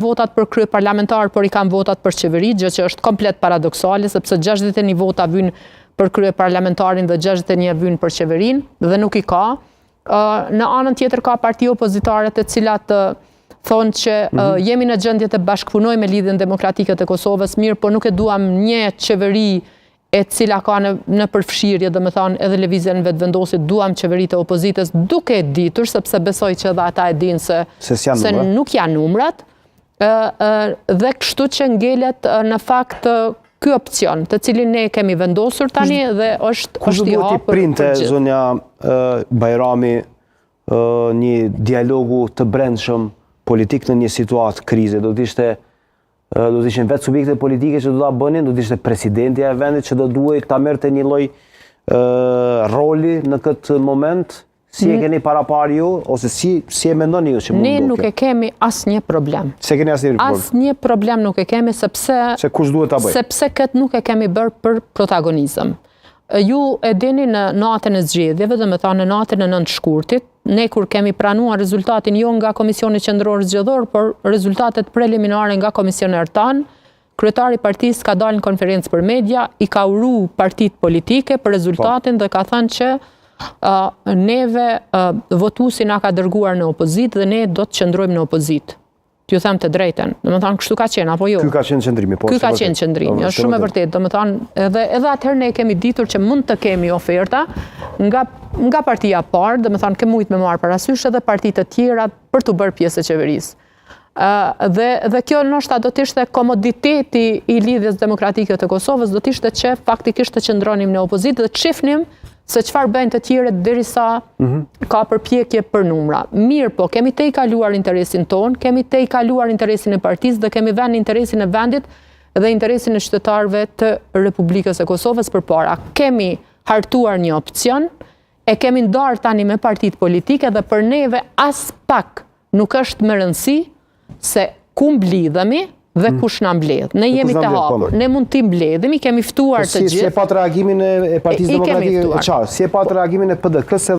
votat për krye parlamentar, por i kanë votat për qeveri, gjë që është komplet paradoksale, sepse 61 vota vynë për krye parlamentarin dhe 61 vynë për qeverin, dhe nuk i ka. Në anën tjetër ka parti opozitare të cilat thonë që jemi në gjendje të bashkëpunojmë me Lidhjen Demokratike të Kosovës, mirë, po nuk e duam një qeveri e cila ka në përfshirje, dhe me thonë edhe lëvizjen vetëvendosit, duam qeveri të opozitës, duke e ditur, sepse besoj që edhe ata e dinë se nuk janë numrat, dhe kështu që ngelet në fakt ky opcion, të cilin ne kemi vendosur tani dhe është i hapur. T'i printe, zonja Bajrami, një dialogu të brendshëm politik në një situatë krize? Do t'ishin vetë subjekte politike që do t'a bënin, do t'ishte presidentja e vendit që do duhet t'a merte një lloj roli në këtë moment? Si e keni parapar ju, ose si e mendoni ju që mund do kjo? Ne nuk e kemi asnjë problem. Se keni asnjë problem? Asnjë problem nuk e kemi, sepse... Se kush duhet ta bëj? Sepse këtë nuk e kemi bërë për protagonizëm. Ju e dini në natën e zgjedhjeve, dhe me thanë në natën e 9 shkurtit, ne kur kemi pranuar rezultatin jo nga Komisioni Qendror Zgjedhor, por rezultatet preliminare nga Komisioni Ertan, kryetari i partisë ka dalë në konferencë për media, i ka uru partitë politike për rezultatin dhe ka thënë që neve votuesi na ka dërguar në opozit dhe ne do të qëndrojmë në opozit. T'ju them të drejten. Do të thonë kështu ka qenë apo jo? Ky ka qenë qëndrimi, po. Ky ka qenë qëndrimi, është shumë e vërtetë. Do të thonë edhe atëherë ne kemi ditur që mund të kemi oferta nga partia e parë, do të thonë kemi mujt me marr parasysh edhe partitë të tjera për të bërë pjesë e qeverisë. Dhe kjo ndoshta do të ishte komoditeti i Lidhjes Demokratike të Kosovës, do të ishte që faktikisht të qëndronim në opozit dhe të shihnim se çfarë bëjnë të tjerët derisa ka përpjekje për numra. Mirë, po kemi te i kaluar interesin ton, kemi te i kaluar interesin e partisë dhe kemi vënë interesin e vendit dhe interesin e qytetarëve të Republikës e Kosovës përpara. Kemi hartuar një opcion, e kemi ndarë tani me partitë politike dhe për neve as pak nuk është më rëndësi se ku mblidhemi dhe kush na mbledh. Ne jemi të hapur. Ne mund t'i mbledhemi, kemi ftuar të gjithë. Si e pat reagimin e Partisë Demokratike? Si e pat reagimin e PD-k?